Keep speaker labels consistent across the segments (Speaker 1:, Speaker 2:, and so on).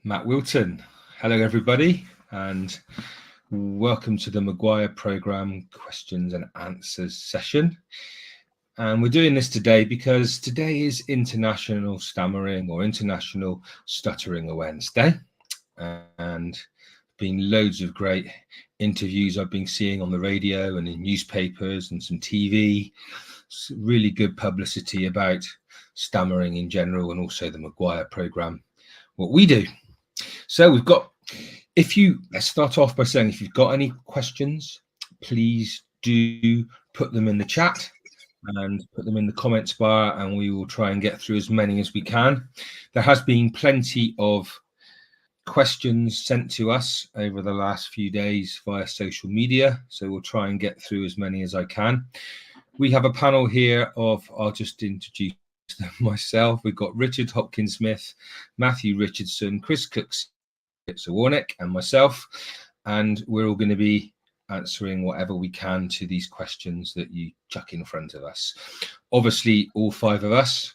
Speaker 1: Matt Wilton. Hello, everybody, and welcome to the McGuire Program questions and answers session. And we're doing this today because today is International Stammering or International Stuttering Awareness Day. And been loads of great interviews I've been seeing on the radio and in newspapers and some TV. Really good publicity about stammering in general and also the McGuire Program, what we do. So we've got, let's start off by saying, if you've got any questions, please do put them in the chat and put them in the comments bar, and we will try and get through as many as we can. There has been plenty of questions sent to us over the last few days via social media, so we'll try and get through as many as I can. We have a panel here of, I'll just introduce them myself. We've got Richard Hopkins-Smith, Matthew Richardson, Chris Cooks, Warnick, and myself, and we're all going to be answering whatever we can to these questions that you chuck in front of us. Obviously, all five of us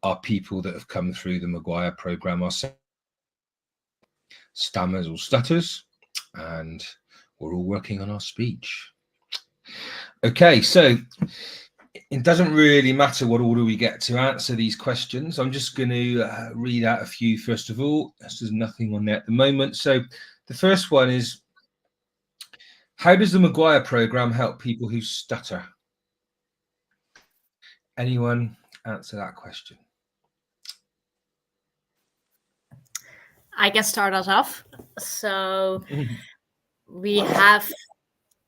Speaker 1: are people that have come through the McGuire Program ourselves, stammers or stutters, and we're all working on our speech. Okay, so it doesn't really matter what order we get to answer these questions. I'm just going to read out a few first of all. There's nothing on there at the moment. So the first one is, how does the McGuire Program help people who stutter? Anyone answer that question?
Speaker 2: I can start us off. So we have,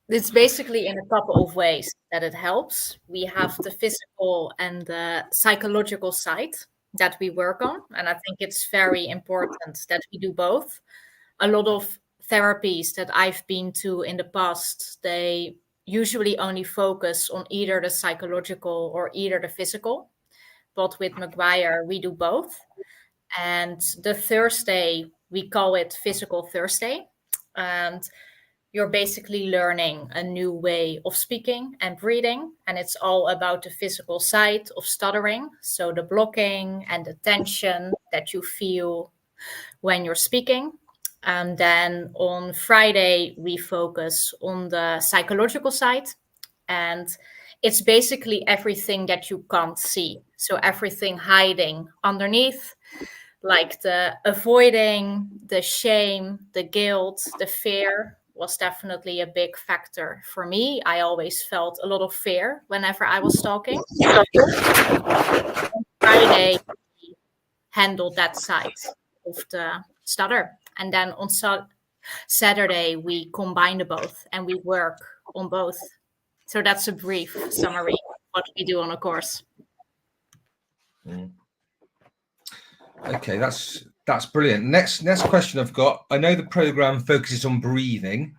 Speaker 2: it's basically in a couple of ways that it helps. We have the physical and the psychological side that we work on. And I think it's very important that we do both. A lot of therapies that I've been to in the past, they usually only focus on either the psychological or either the physical. But with McGuire, we do both. And the Thursday, we call it Physical Thursday. And you're basically learning a new way of speaking and breathing. And it's all about the physical side of stuttering. So the blocking and the tension that you feel when you're speaking. And then on Friday, we focus on the psychological side. And it's basically everything that you can't see. So everything hiding underneath, like the avoiding, the shame, the guilt, the fear was definitely a big factor for me. I always felt a lot of fear whenever I was talking. On Friday, we handled that side of the stutter. And then on Saturday, we combine the both and we work on both. So that's a brief summary of what we do on a course.
Speaker 1: Okay, that's brilliant. Next question I've got. I know the program focuses on breathing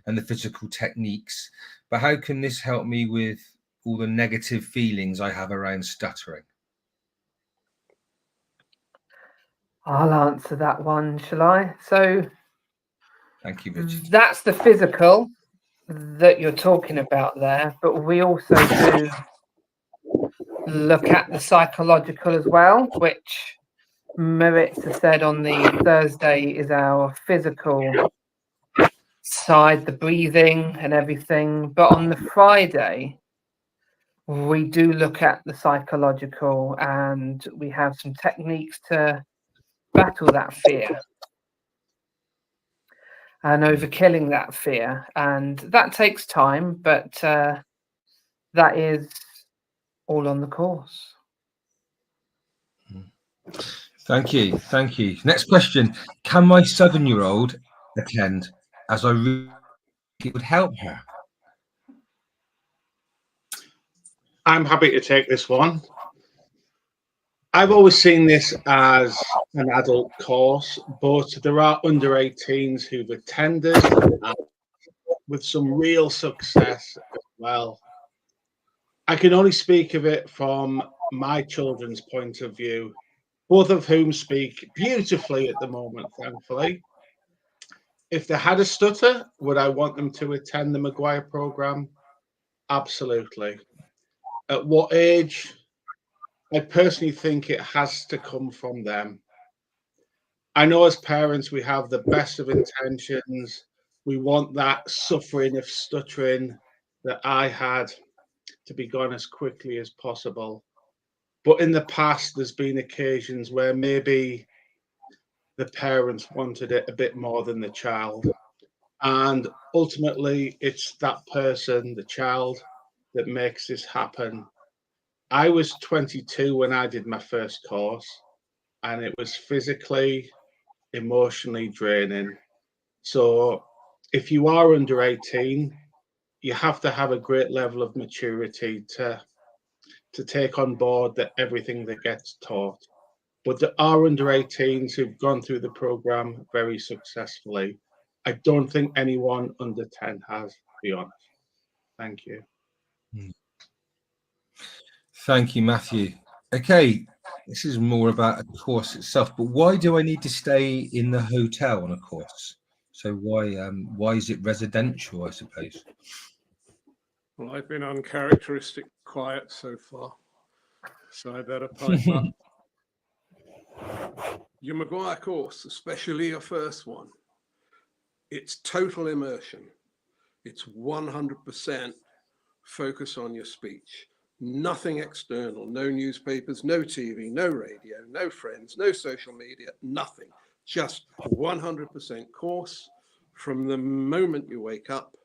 Speaker 1: and the physical techniques, but how can this help me with all the negative feelings I have around stuttering?
Speaker 3: I'll answer that one, shall I? So
Speaker 1: thank you, Richard.
Speaker 3: That's the physical that you're talking about there, but we also do look at the psychological as well, which Maritza said on the Thursday is our physical side, the breathing and everything. But on the Friday, we do look at the psychological, and we have some techniques to battle that fear and overkilling that fear. And that takes time, but that is all on the course.
Speaker 1: Thank you. Next question. Can my 7-year-old attend, as I really think it would help her?
Speaker 4: I'm happy to take this one. I've always seen this as an adult course, but there are under 18s who've attended with some real success as well. I can only speak of it from my children's point of view, both of whom speak beautifully at the moment, thankfully. If they had a stutter, would I want them to attend the McGuire program? Absolutely. At what age? I personally think it has to come from them. I know as parents we have the best of intentions. We want that suffering of stuttering that I had to be gone as quickly as possible. But in the past, there's been occasions where maybe the parents wanted it a bit more than the child. And ultimately, it's that person, the child, that makes this happen. I was 22 when I did my first course, and it was physically, emotionally draining. So if you are under 18, you have to have a great level of maturity to take on board that everything that gets taught. But there are under 18s who've gone through the program very successfully. I don't think anyone under 10 has, to be honest. Thank you.
Speaker 1: Thank you, Matthew. Okay, this is more about a course itself, but why do I need to stay in the hotel on a course? So why is it residential, I suppose?
Speaker 5: Well, I've been uncharacteristic quiet so far, so I better pipe up. Your McGuire course, especially your first one, it's total immersion. It's 100% focus on your speech. Nothing external, no newspapers, no TV, no radio, no friends, no social media, nothing. Just 100% course from the moment you wake up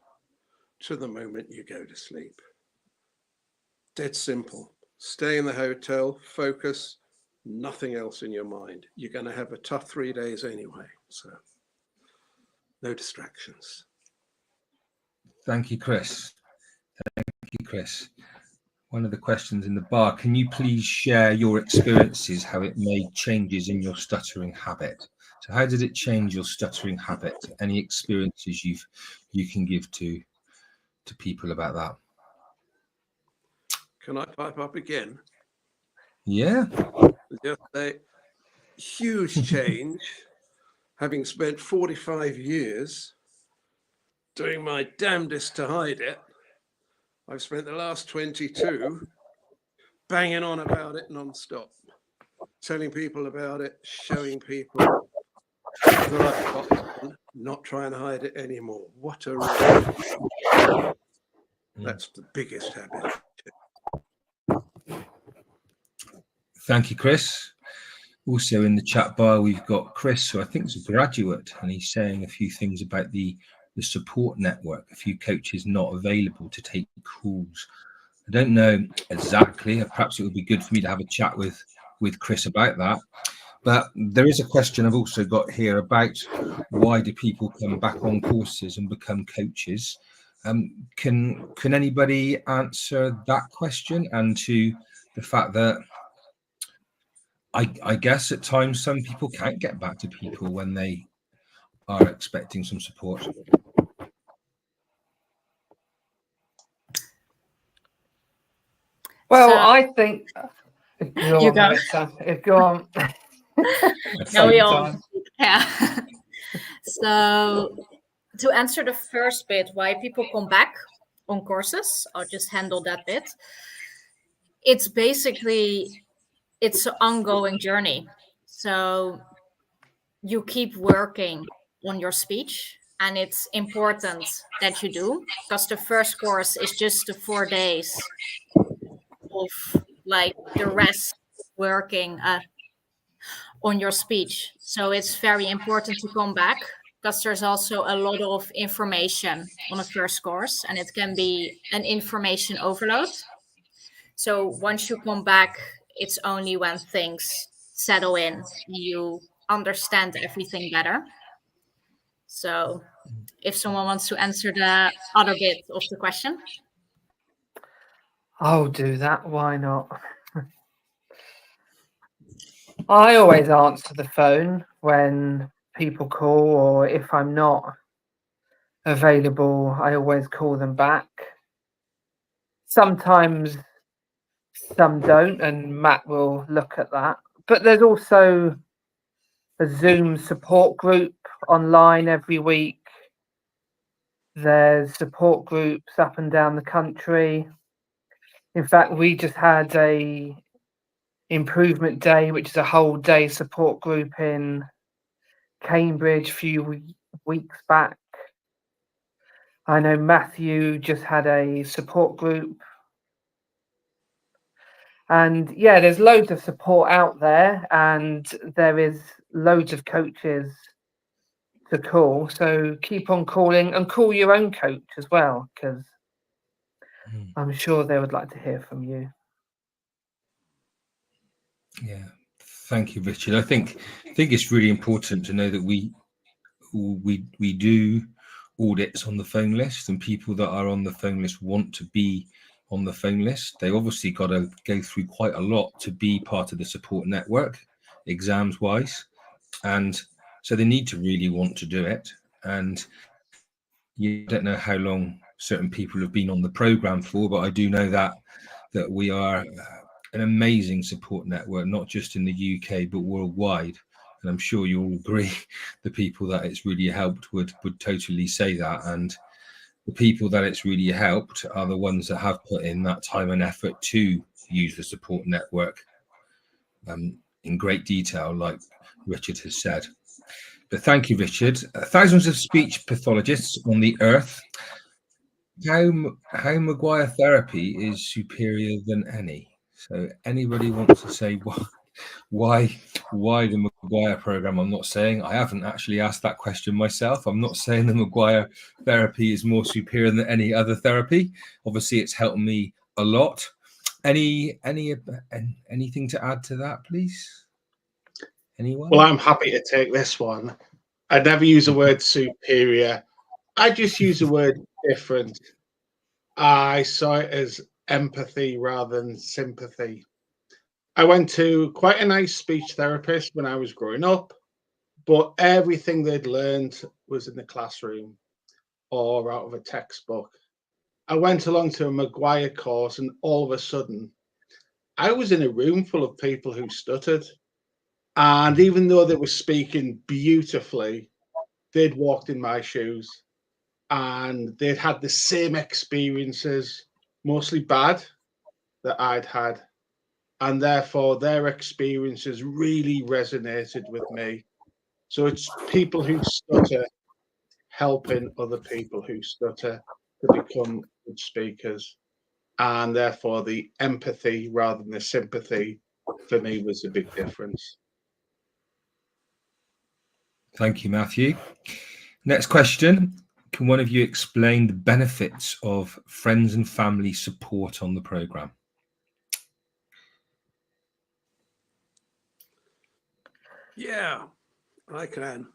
Speaker 5: to the moment you go to sleep. Dead simple. Stay in the hotel, focus, nothing else in your mind. You're going to have a tough 3 days anyway, so no distractions.
Speaker 1: Thank you, Chris. Thank you, Chris. One of the questions in the bar, can you please share your experiences, how it made changes in your stuttering habit? So how did it change your stuttering habit? Any experiences you can give to people about that?
Speaker 5: Can I pipe up again?
Speaker 1: Yeah.
Speaker 5: Just a huge change, having spent 45 years doing my damnedest to hide it. I've spent the last 22 banging on about it non-stop, telling people about it, showing people that I've got on, not trying to hide it anymore. What a relief. That's the biggest habit.
Speaker 1: Thank you, Chris. Also in the chat bar, we've got Chris, who I think is a graduate, and he's saying a few things about the support network, a few coaches not available to take calls. I don't know exactly, perhaps it would be good for me to have a chat with Chris about that. But there is a question I've also got here about why do people come back on courses and become coaches? Can anybody answer that question, and to the fact that I guess at times some people can't get back to people when they are expecting some support?
Speaker 3: Well,
Speaker 2: So-
Speaker 3: I think
Speaker 2: You go.
Speaker 3: Go on.
Speaker 2: No, we
Speaker 3: Same
Speaker 2: all.
Speaker 3: time.
Speaker 2: Yeah. So to answer the first bit, why people come back on courses, I'll just handle that bit. It's basically, it's an ongoing journey. So you keep working on your speech, and it's important that you do, because the first course is just the 4 days of like the rest working on your speech. So it's very important to come back, because there's also a lot of information on a first course, and it can be an information overload. So once you come back, it's only when things settle in, you understand everything better. So if someone wants to answer the other bit of the question.
Speaker 3: I'll do that. Why not? I always answer the phone when people call, or if I'm not available, I always call them back. Sometimes some don't, and Matt will look at that. But there's also a Zoom support group online every week. There's support groups up and down the country. In fact, we just had a improvement day, which is a whole day support group in Cambridge a few weeks back. I know Matthew just had a support group. And yeah, there's loads of support out there, and there is loads of coaches to call. So keep on calling, and call your own coach as well, because I'm sure they would like to hear from you.
Speaker 1: Yeah, thank you, Richard. I think it's really important to know that we do audits on the phone list, and people that are on the phone list want to be on the phone list. They obviously got to go through quite a lot to be part of the support network, exams wise, and so they need to really want to do it. And you don't know how long certain people have been on the program for, but I do know that we are an amazing support network, not just in the UK but worldwide. And I'm sure you'll agree, the people that it's really helped would totally say that. And the people that it's really helped are the ones that have put in that time and effort to use the support network in great detail, like Richard has said. But thank you, Richard. Thousands of speech pathologists on the earth. How McGuire therapy is superior than any? So anybody wants to say why the McGuire program? I'm not saying, I haven't actually asked that question myself. I'm not saying the McGuire therapy is more superior than any other therapy. Obviously, it's helped me a lot. Anything to add to that, please? Anyone?
Speaker 4: Well, I'm happy to take this one. I never use the word superior. I just use the word different. I saw it as empathy rather than sympathy. I went to quite a nice speech therapist when I was growing up, but everything they'd learned was in the classroom or out of a textbook. I went along to a McGuire course, and all of a sudden, I was in a room full of people who stuttered. And even though they were speaking beautifully, they'd walked in my shoes and they'd had the same experiences, mostly bad, that I'd had. And therefore, their experiences really resonated with me. So it's people who stutter helping other people who stutter to become good speakers. And therefore, the empathy rather than the sympathy for me was a big difference.
Speaker 1: Thank you, Matthew. Next question. Can one of you explain the benefits of friends and family support on the program?
Speaker 5: Yeah, I can.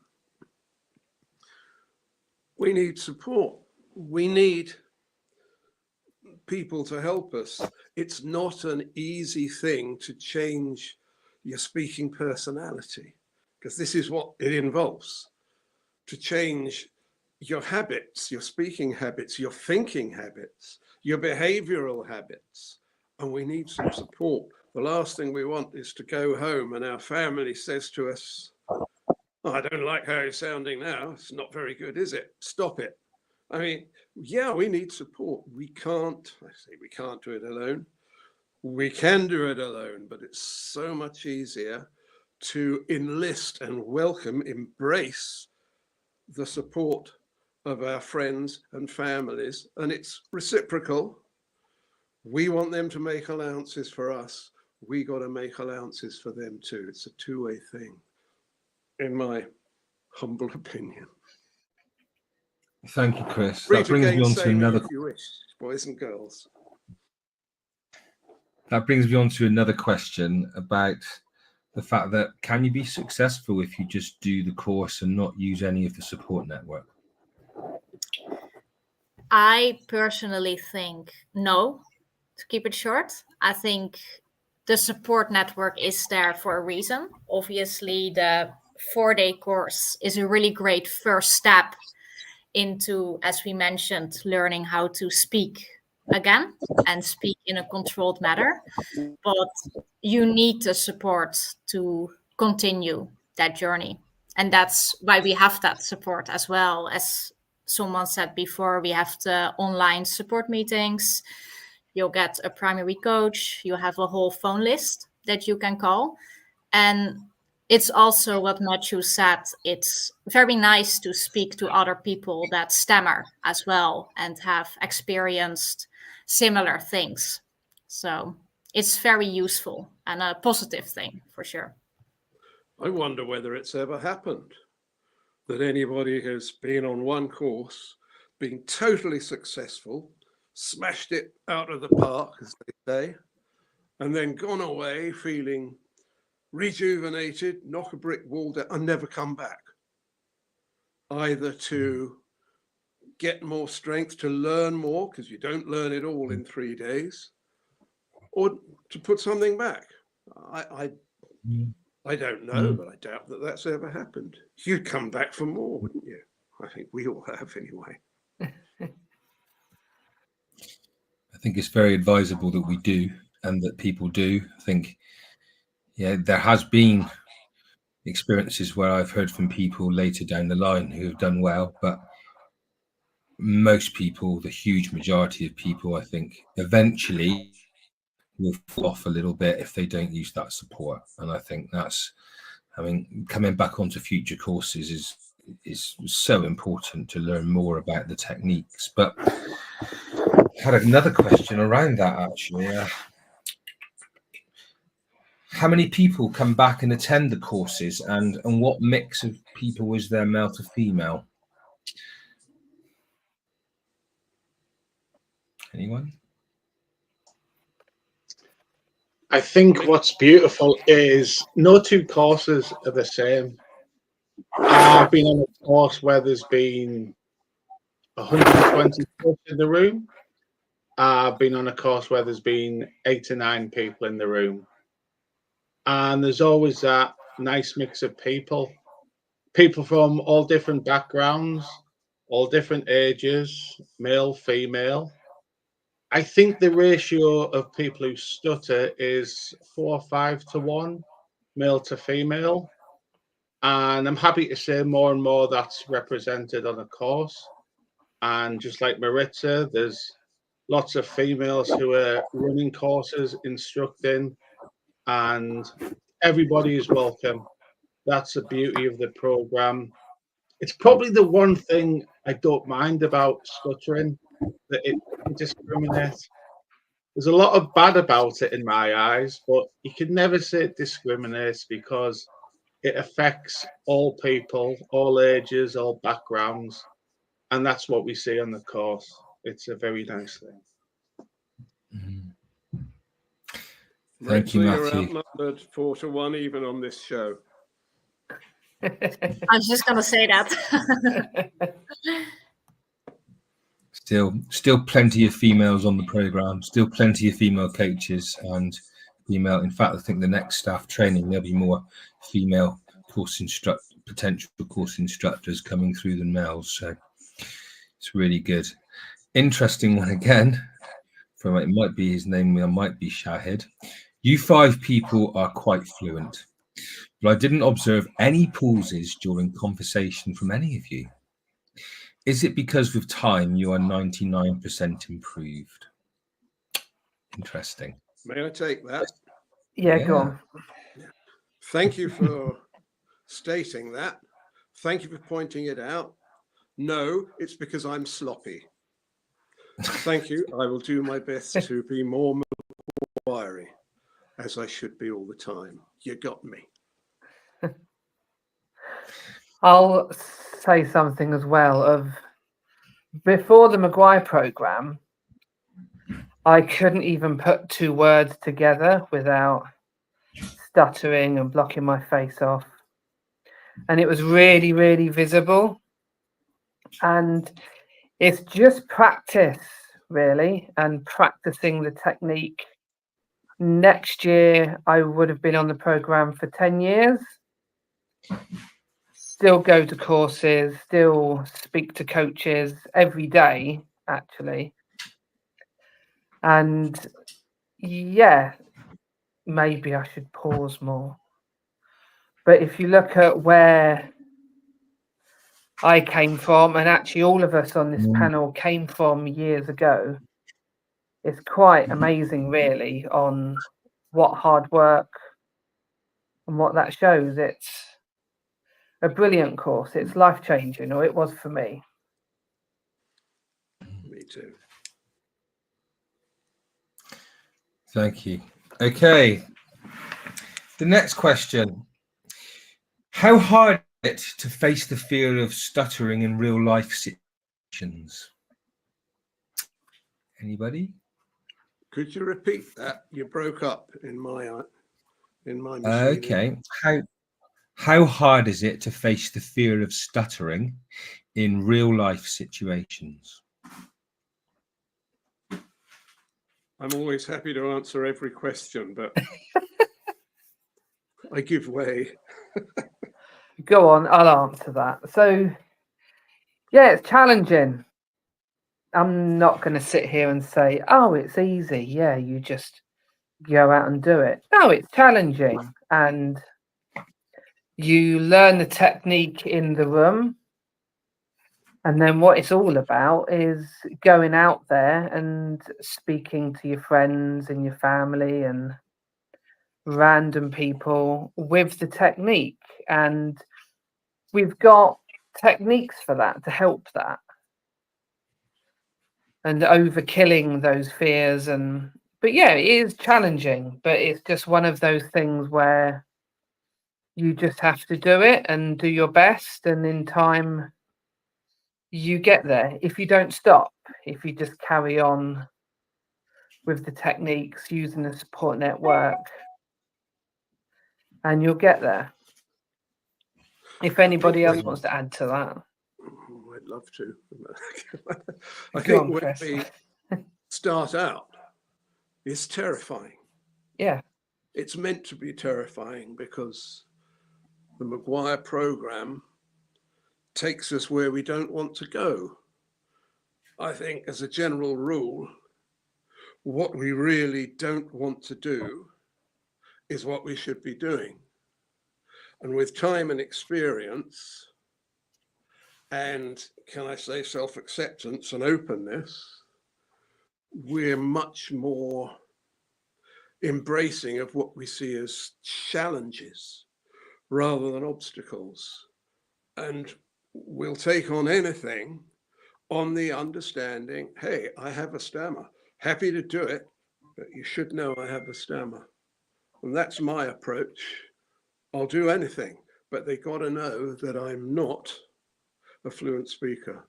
Speaker 5: We need support. We need people to help us. It's not an easy thing to change your speaking personality, because this is what it involves. To change your habits, your speaking habits, your thinking habits, your behavioral habits. And we need some support. The last thing we want is to go home and our family says to us, oh, I don't like how you're sounding now. It's not very good, is it? Stop it. I mean, yeah, we need support. I say we can't do it alone. We can do it alone, but it's so much easier to enlist and welcome, embrace the support of our friends and families. And it's reciprocal. We want them to make allowances for us. We got to make allowances for them too. It's a two-way thing, in my humble opinion.
Speaker 1: Thank you, Chris.
Speaker 5: Free
Speaker 1: That
Speaker 5: to
Speaker 1: brings me on to
Speaker 5: gainsay me
Speaker 1: another.
Speaker 5: if you wish, boys and girls.
Speaker 1: That brings me on to another question about the fact that can you be successful if you just do the course and not use any of the support network?
Speaker 2: I personally think no, to keep it short. I think the support network is there for a reason. Obviously, the 4-day course is a really great first step into, as we mentioned, learning how to speak again and speak in a controlled manner. But you need the support to continue that journey. And that's why we have that support as well. As someone said before, we have the online support meetings. You'll get a primary coach. You have a whole phone list that you can call. And it's also what Matthew said. It's very nice to speak to other people that stammer as well and have experienced similar things. So it's very useful and a positive thing for sure.
Speaker 5: I wonder whether it's ever happened that anybody has been on one course, been totally successful, smashed it out of the park, as they say, and then gone away feeling rejuvenated, knock a brick wall down, and never come back. Either to get more strength, to learn more, because you don't learn it all in 3 days, or to put something back. I don't know, but I doubt that that's ever happened. You'd come back for more, wouldn't you? I think we all have anyway.
Speaker 1: I think it's very advisable that we do, and that people do. I think, yeah, there has been experiences where I've heard from people later down the line who have done well, but most people, the huge majority of people, I think, eventually will fall off a little bit if they don't use that support. And I think that's, I mean, coming back onto future courses is so important to learn more about the techniques. But I had another question around that, actually. How many people come back and attend the courses, and what mix of people is there, male to female? Anyone?
Speaker 4: I think what's beautiful is no two courses are the same. I've been on a course where there's been 120 people in the room. I've been on a course where there's been 8 to 9 people in the room. And there's always that nice mix of people from all different backgrounds, all different ages, male, female. I think the ratio of people who stutter is 4 or 5 to 1, male to female. And I'm happy to say more and more that's represented on a course. And just like Maritza, there's lots of females who are running courses, instructing, and everybody is welcome. That's the beauty of the program. It's probably the one thing I don't mind about stuttering, that it discriminates. There's a lot of bad about it in my eyes, but you can never say it discriminates because it affects all people, all ages, all backgrounds. And that's what we see on the course. It's a very nice thing.
Speaker 1: Thank you,
Speaker 5: You're
Speaker 1: Matthew.
Speaker 5: outnumbered 4 to 1 even on this show.
Speaker 2: I was just going to say that.
Speaker 1: Still plenty of females on the program, still plenty of female coaches and female. In fact, I think the next staff training, there'll be more female potential course instructors coming through than males. So it's really good. Interesting one again. From it might be his name, it might be Shahid. You 5 people are quite fluent, but I didn't observe any pauses during conversation from any of you. Is it because with time you are 99% improved? Interesting.
Speaker 5: May I take that?
Speaker 3: Yeah, go on.
Speaker 5: Thank you for stating that. Thank you for pointing it out. No, it's because I'm sloppy. Thank you. I will do my best to be more McGuire, as I should be all the time. You got me.
Speaker 3: I'll say something as well. Of before the McGuire program, I couldn't even put 2 words together without stuttering and blocking my face off. And it was really, really visible. And it's just practice, really, and practicing the technique. Next year, I would have been on the program for 10 years. Still go to courses, still speak to coaches every day, actually. And yeah, maybe I should pause more. But if you look at where I came from, and actually all of us on this panel came from years ago, it's quite amazing, really, on what hard work And what that shows, it's a brilliant course. It's life-changing, or it was for me.
Speaker 5: Me too.
Speaker 1: Thank you. Okay. The next question. How hard is it to face the fear of stuttering in real life situations? Anybody?
Speaker 5: Could you repeat that? You broke up in my machine.
Speaker 1: Okay. How hard is it to face the fear of stuttering in real life situations?
Speaker 5: I'm always happy to answer every question, but I give way.
Speaker 3: Go on, I'll answer that. So, yeah, it's challenging. I'm not going to sit here and say, oh, it's easy. Yeah, you just go out and do it. No, it's challenging. And you learn the technique in the room. And then what it's all about is going out there and speaking to your friends and your family and random people with the technique. And we've got techniques for that to help that. And overkilling those fears. But yeah, it is challenging, but it's just one of those things where you just have to do it and do your best. And in time, you get there. If you don't stop, if you just carry on with the techniques, using the support network, and you'll get there. If anybody else wants to add to that.
Speaker 5: I'd love to. I
Speaker 3: Go
Speaker 5: think
Speaker 3: on,
Speaker 5: when
Speaker 3: Chris.
Speaker 5: we start out, it's terrifying.
Speaker 3: Yeah.
Speaker 5: It's meant to be terrifying because the McGuire program takes us where we don't want to go. I think as a general rule, what we really don't want to do is what we should be doing. And with time and experience, and can I say self-acceptance and openness, we're much more embracing of what we see as challenges rather than obstacles. And we'll take on anything on the understanding, hey, I have a stammer. Happy to do it, but you should know I have a stammer. And that's my approach. I'll do anything, but they got to know that I'm not a fluent speaker.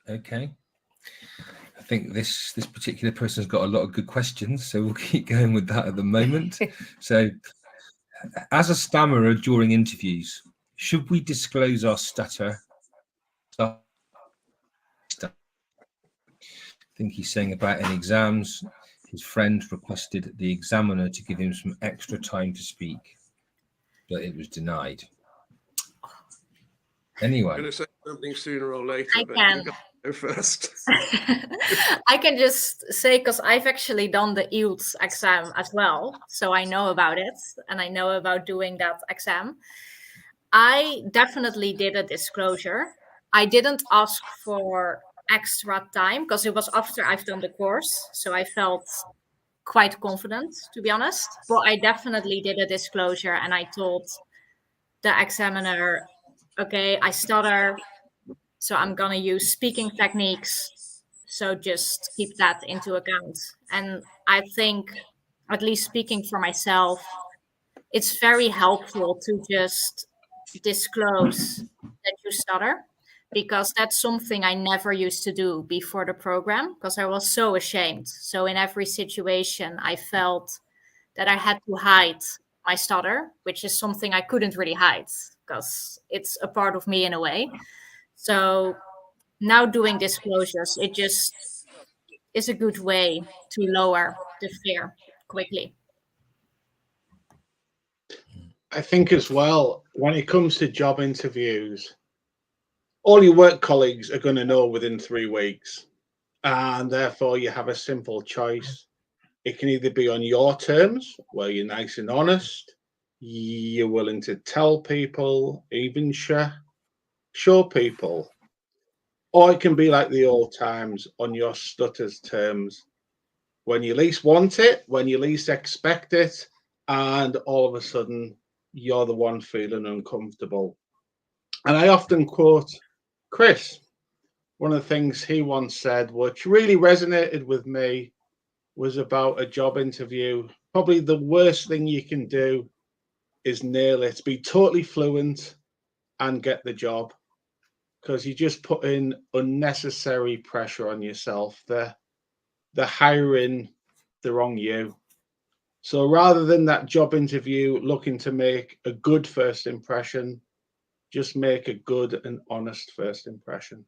Speaker 1: Okay. I think this particular person's got a lot of good questions, so we'll keep going with that at the moment. So, as a stammerer during interviews, should we disclose our stutter? I think he's saying about in exams, his friend requested the examiner to give him some extra time to speak, but it was denied. Anyway.
Speaker 5: I'm going to say something sooner or later, but you go first.
Speaker 2: I can just say, because I've actually done the IELTS exam as well, so I know about it, and I know about doing that exam. I definitely did a disclosure. I didn't ask for extra time because it was after I've done the course, so I felt quite confident, to be honest. But I definitely did a disclosure, and I told the examiner, okay, I stutter, so I'm gonna use speaking techniques, so just keep that into account. And I think, at least speaking for myself, it's very helpful to just disclose that you stutter, because that's something I never used to do before the program, because I was so ashamed. So in every situation, I felt that I had to hide my stutter, which is something I couldn't really hide because it's a part of me in a way. So now doing disclosures, it just is a good way to lower the fear quickly.
Speaker 4: I think as well, when it comes to job interviews, all your work colleagues are going to know within 3 weeks, and therefore you have a simple choice. It can either be on your terms, where you're nice and honest, you're willing to tell people, even show people, or it can be like the old times, on your stutter's terms. when you least want it, when you least expect it, and all of a sudden you're the one feeling uncomfortable. And I often quote Chris. One of the things he once said, which really resonated with me, was about a job interview. Probably the worst thing you can do is nail it, be totally fluent and get the job, because you just put in unnecessary pressure on yourself. They're hiring the wrong you. So rather than that job interview looking to make a good first impression, just make a good and honest first impression.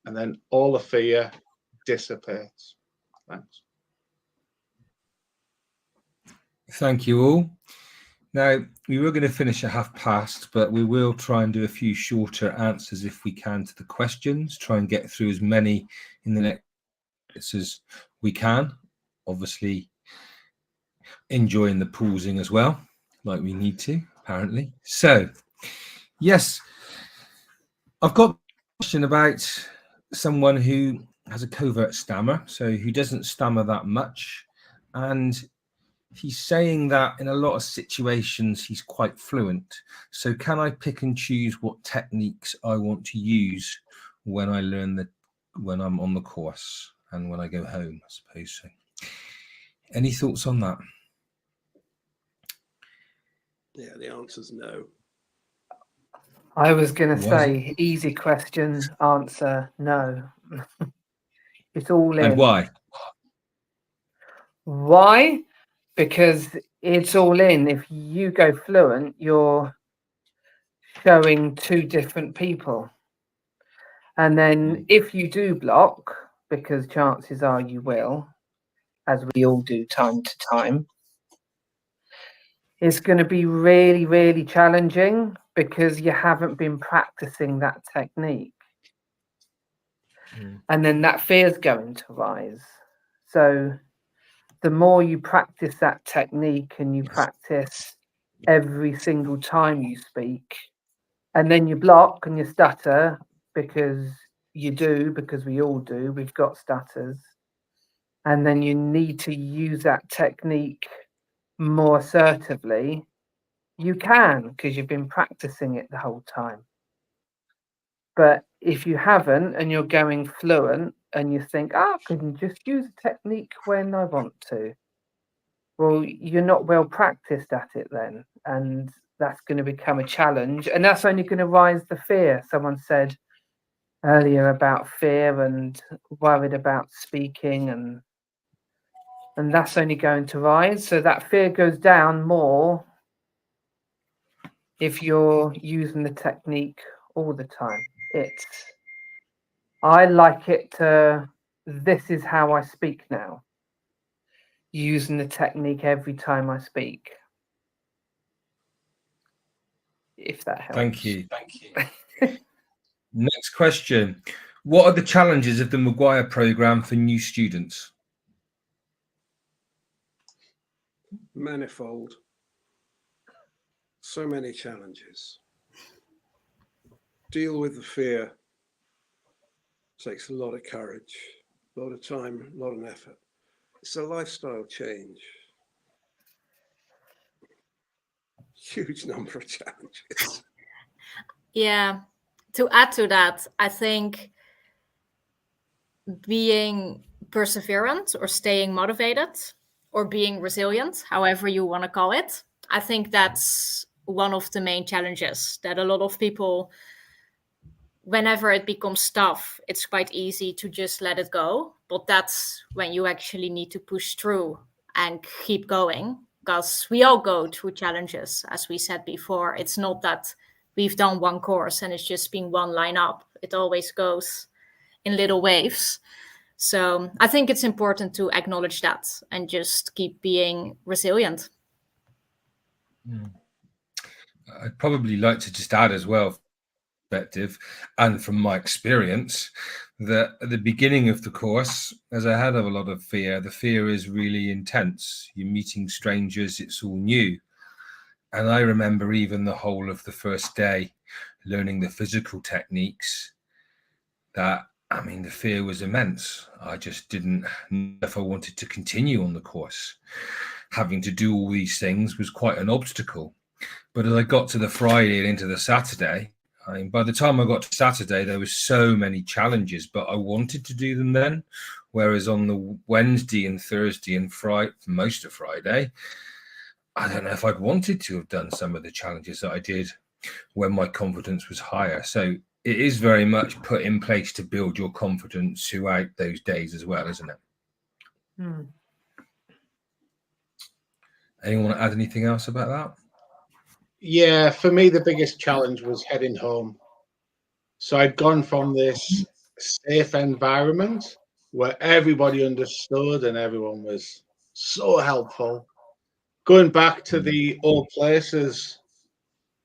Speaker 4: And then all the fear dissipates. Thanks.
Speaker 1: Thank you all. Now, we were going to finish at past, but we will try and do a few shorter answers if we can to the questions, try and get through as many in the next as we can. Obviously, enjoying the pausing as well, like we need to, apparently. So, yes, I've got a question about someone who has a covert stammer, so who doesn't stammer that much, and he's saying that in a lot of situations he's quite fluent. So can I pick and choose what techniques I want to use when I learn when I'm on the course and when I go home, I suppose? So any thoughts on that?
Speaker 5: Yeah, the answer's no.
Speaker 3: I was going to
Speaker 1: Why is
Speaker 3: say, easy question, answer, no. It's all in.
Speaker 1: And why?
Speaker 3: Why? Because it's all in. If you go fluent, you're showing two different people. And then if you do block, because chances are you will, as we all do time to time, it's going to be really, really challenging because you haven't been practicing that technique. And then that fear is going to rise. So the more you practice that technique and you practice every single time you speak, and then you block and you stutter, because you do, because we all do, we've got stutters, and then you need to use that technique more assertively, you can, because you've been practicing it the whole time. But if you haven't and you're going fluent and you think, I can just use a technique when I want to, well, you're not well practiced at it then, and that's going to become a challenge, and that's only going to rise the fear. Someone said earlier about fear and worried about speaking, and that's only going to rise. So that fear goes down more if you're using the technique all the time. I like it to, this is how I speak now, using the technique every time I speak. If that helps.
Speaker 1: Thank you. Next question. What are the challenges of the McGuire program for new students?
Speaker 5: Manifold. So many challenges. Deal with the fear takes a lot of courage, a lot of time, a lot of effort. It's a lifestyle change. Huge number of challenges.
Speaker 2: Yeah, to add to that, I think being perseverant or staying motivated or being resilient, however you want to call it, I think that's one of the main challenges that a lot of people, whenever it becomes tough, it's quite easy to just let it go. But that's when you actually need to push through and keep going, because we all go through challenges. As we said before, it's not that we've done one course and it's just been one line up. It always goes in little waves. So I think it's important to acknowledge that and just keep being resilient.
Speaker 1: I'd probably like to just add as well, perspective and from my experience, that at the beginning of the course, as I had a lot of fear, the fear is really intense. You're meeting strangers, it's all new. And I remember even the whole of the first day learning the physical techniques, that I mean, the fear was immense. I just didn't know if I wanted to continue on the course. Having to do all these things was quite an obstacle. But as I got to the Friday and into the Saturday, I mean, by the time I got to Saturday, there were so many challenges, but I wanted to do them then. Whereas on the Wednesday and Thursday and Friday, most of Friday, I don't know if I'd wanted to have done some of the challenges that I did when my confidence was higher. So it is very much put in place to build your confidence throughout those days as well, isn't it? Anyone want to add anything else about that?
Speaker 4: Yeah, for me, the biggest challenge was heading home. So I'd gone from this safe environment where everybody understood and everyone was so helpful, going back to the old places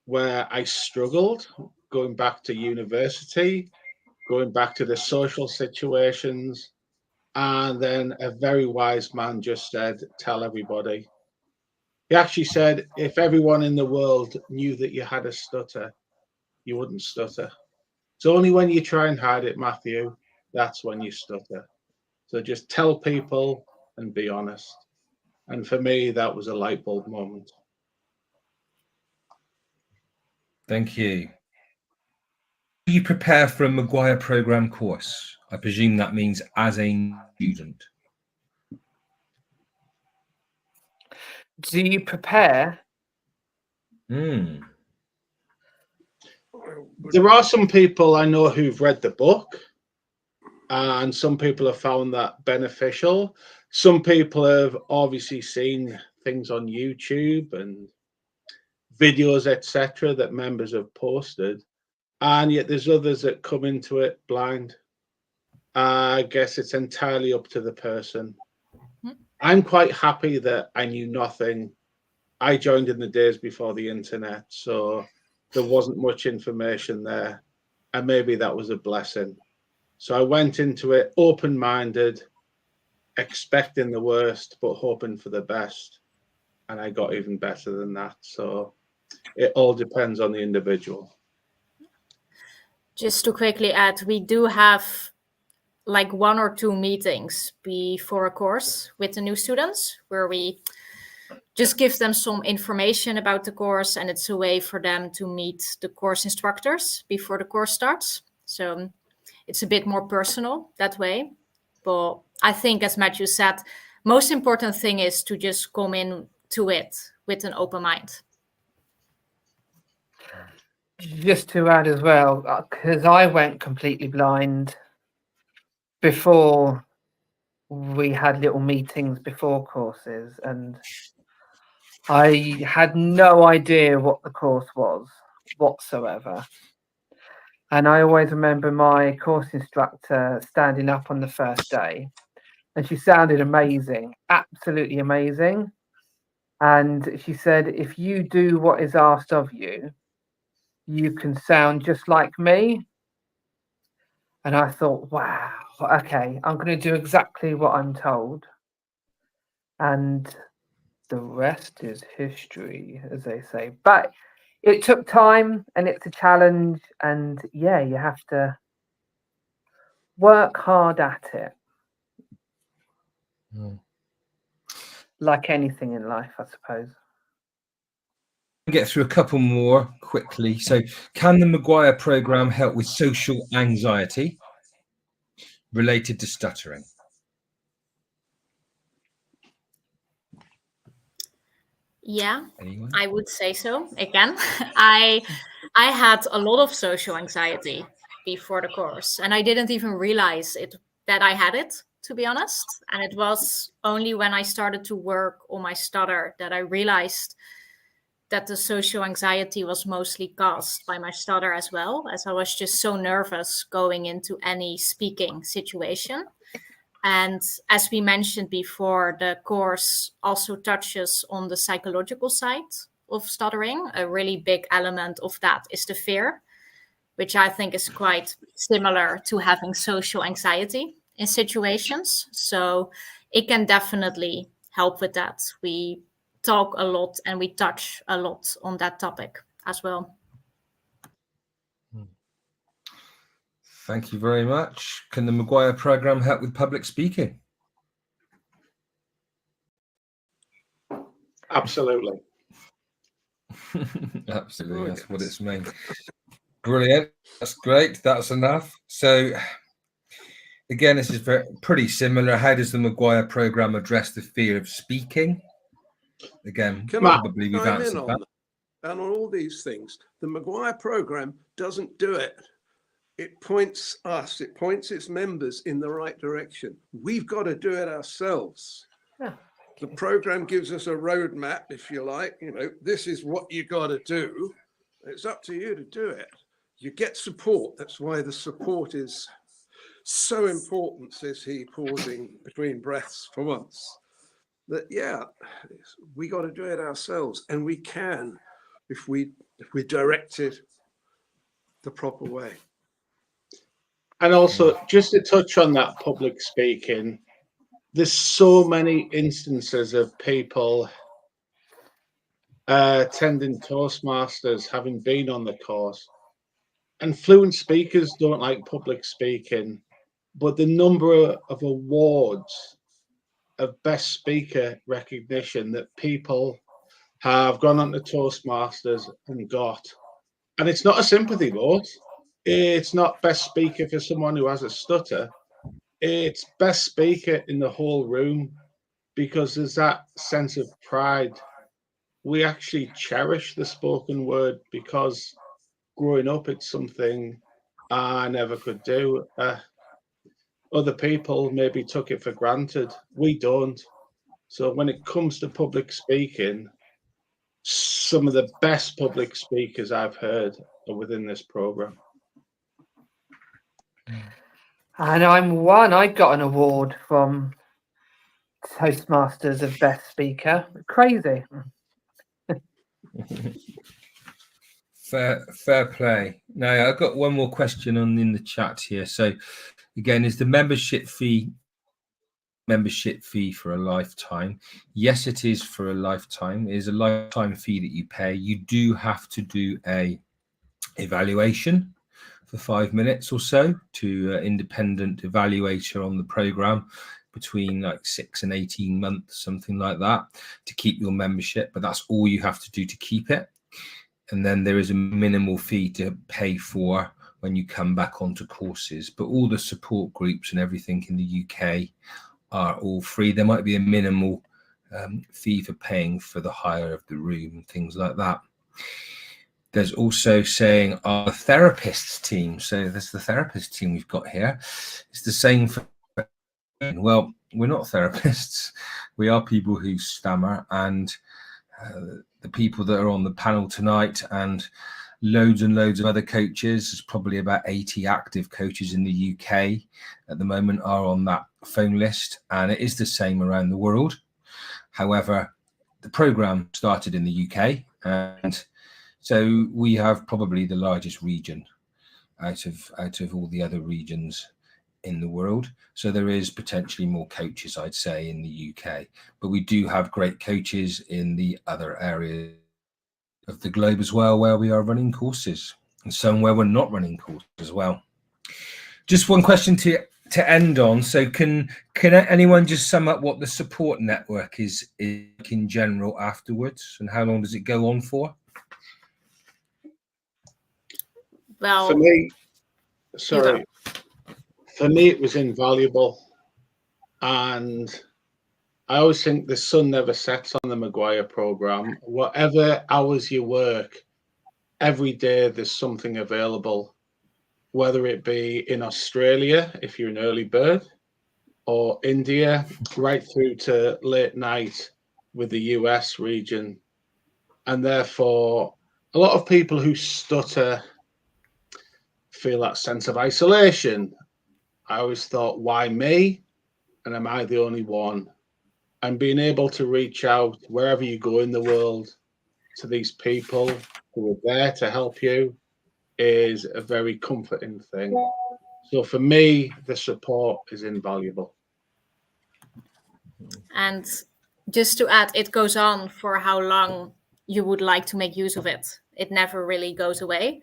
Speaker 4: where I struggled, going back to university, going back to the social situations. And then a very wise man just said, tell everybody. He actually said, if everyone in the world knew that you had a stutter, you wouldn't stutter. It's only when you try and hide it, Matthew, that's when you stutter. So just tell people and be honest. And for me, that was a light bulb moment.
Speaker 1: Thank you. Do you prepare for a McGuire Program course? I presume that means as a student.
Speaker 3: Do you prepare?
Speaker 4: There are some people I know who've read the book, and some people have found that beneficial. Some people have obviously seen things on YouTube and videos, etc., that members have posted, and yet there's others that come into it blind. I guess it's entirely up to the person. I'm quite happy that I knew nothing. I joined in the days before the internet, so there wasn't much information there, and maybe that was a blessing. So I went into it open-minded, expecting the worst, but hoping for the best, and I got even better than that. So it all depends on the individual.
Speaker 2: Just to quickly add, we do have like 1 or 2 meetings before a course with the new students where we just give them some information about the course, and it's a way for them to meet the course instructors before the course starts. So it's a bit more personal that way. But I think, as Matthew said, most important thing is to just come into it with an open mind.
Speaker 3: Just to add as well, because I went completely blind before we had little meetings before courses, and I had no idea what the course was whatsoever. And I always remember my course instructor standing up on the first day, and she sounded amazing, absolutely amazing. And she said, if you do what is asked of you, you can sound just like me. And I thought, wow, okay, I'm going to do exactly what I'm told. And the rest is history, as they say. But it took time, and it's a challenge. And yeah, you have to work hard at it. Like anything in life, I suppose.
Speaker 1: Get through a couple more quickly. So, can the McGuire Program help with social anxiety related to stuttering?
Speaker 2: Yeah,
Speaker 1: Anyone?
Speaker 2: I would say so. Again, I had a lot of social anxiety before the course, and I didn't even realize that I had it, to be honest. And it was only when I started to work on my stutter that I realized that the social anxiety was mostly caused by my stutter as well, as I was just so nervous going into any speaking situation. And as we mentioned before, the course also touches on the psychological side of stuttering. A really big element of that is the fear, which I think is quite similar to having social anxiety in situations. So it can definitely help with that. We talk a lot and we touch a lot on that topic as well.
Speaker 1: Thank you very much. Can the McGuire program help with public speaking?
Speaker 4: Absolutely.
Speaker 1: Absolutely, that's what it's meant. Brilliant. That's great. That's enough. So again, this is pretty similar. How does the McGuire program address the fear of speaking? Again, probably we've answered that.
Speaker 5: And on all these things, the McGuire program doesn't do it. It points its members in the right direction. We've got to do it ourselves.
Speaker 3: Yeah.
Speaker 5: The program gives us a roadmap, if you like. You know, this is what you got to do. It's up to you to do it. You get support. That's why the support is so important, says he, pausing between breaths for once. That, yeah, we got to do it ourselves. And we can if we direct it the proper way.
Speaker 4: And also, just to touch on that public speaking, there's so many instances of people attending Toastmasters, having been on the course, and fluent speakers don't like public speaking, but the number of awards of best speaker recognition that people have gone on to Toastmasters and got, and it's not a sympathy vote. It's not best speaker for someone who has a stutter. It's best speaker in the whole room, because there's that sense of pride. We actually cherish the spoken word because growing up, it's something I never could do. Other people maybe took it for granted. We don't. So when it comes to public speaking, some of the best public speakers I've heard are within this program.
Speaker 3: And I got an award from Toastmasters of Best Speaker. Crazy.
Speaker 1: Fair play. Now, I've got one more question in the chat here. So again, is the membership fee for a lifetime? Yes, it is for a lifetime. It is a lifetime fee that you pay. You do have to do a evaluation for 5 minutes or so to an independent evaluator on the program, between like 6 and 18 months, something like that, to keep your membership. But that's all you have to do to keep it. And then there is a minimal fee to pay for when you come back onto courses. But all the support groups and everything in the UK are all free. There might be a minimal fee for paying for the hire of the room and things like that. There's also saying our therapist team. So there's the therapist team we've got here. It's the same for, well, we're not therapists. We are people who stammer, and the people that are on the panel tonight and loads and loads of other coaches, there's probably about 80 active coaches in the UK at the moment, are on that phone list, and it is the same around the world. However, the program started in the UK, and so we have probably the largest region out of all the other regions in the world. So there is potentially more coaches, I'd say, in the UK, but we do have great coaches in the other areas of the globe as well, where we are running courses, and some where we're not running courses as well. Just one question to end on. So can anyone just sum up what the support network is in general afterwards, and how long does it go on for?
Speaker 2: Well,
Speaker 4: For me, it was invaluable, and I always think the sun never sets on the McGuire program. Whatever hours you work, every day there's something available, whether it be in Australia, if you're an early bird, or India, right through to late night with the US region. And therefore, a lot of people who stutter feel that sense of isolation. I always thought, why me? And am I the only one? And being able to reach out wherever you go in the world to these people who are there to help you is a very comforting thing. So for me, the support is invaluable.
Speaker 2: and just to add, it goes on for how long you would like to make use of it. It never really goes away.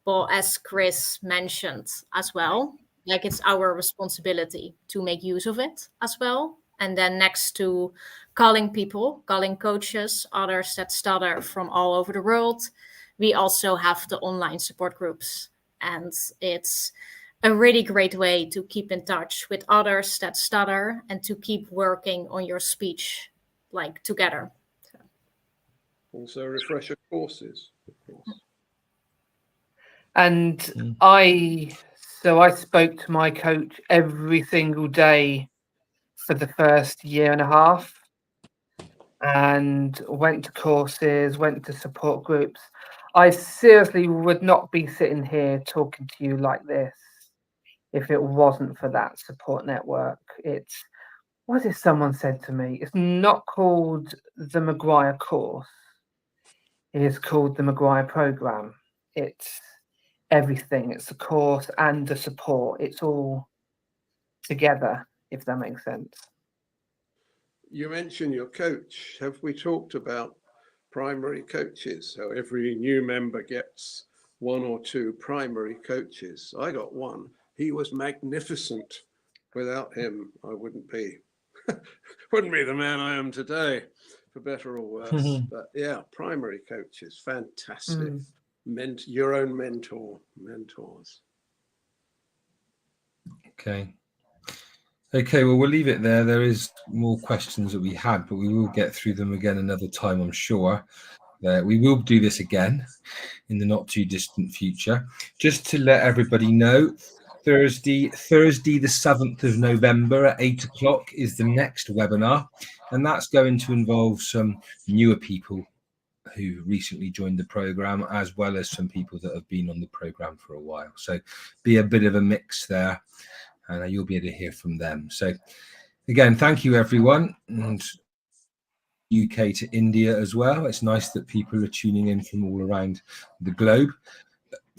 Speaker 2: But as Chris mentioned as well, like it's our responsibility to make use of it as well. And then next to calling people, calling coaches, others that stutter from all over the world, we also have the online support groups. And it's a really great way to keep in touch with others that stutter and to keep working on your speech like together.
Speaker 5: Also refresher courses, of course.
Speaker 3: And I spoke to my coach every single day for the first year and a half, and went to courses, went to support groups. I seriously would not be sitting here talking to you like this if it wasn't for that support network. It's, what if someone said to me, it's not called the McGuire course, it is called the McGuire Program. It's everything. It's the course and the support. It's all together, if that makes sense.
Speaker 5: You mentioned your coach. Have we talked about primary coaches? So every new member gets 1 or 2 primary coaches. I got one. He was magnificent. Without him, I wouldn't be the man I am today, for better or worse. But yeah, primary coaches, fantastic. Your own mentors.
Speaker 1: Okay, well, we'll leave it there. There is more questions that we had, but we will get through them again another time, I'm sure. We will do this again in the not too distant future. Just to let everybody know, Thursday the 7th of November at 8 o'clock is the next webinar, and that's going to involve some newer people who recently joined the program, as well as some people that have been on the program for a while. So be a bit of a mix there, and you'll be able to hear from them. So again, thank you everyone, and UK to India as well. It's nice that people are tuning in from all around the globe.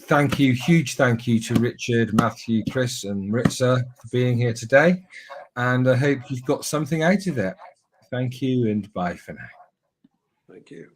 Speaker 1: Thank you, huge thank you to Richard, Matthew, Chris and Maritza for being here today, and I hope you've got something out of it. Thank you and bye for now.
Speaker 5: Thank you.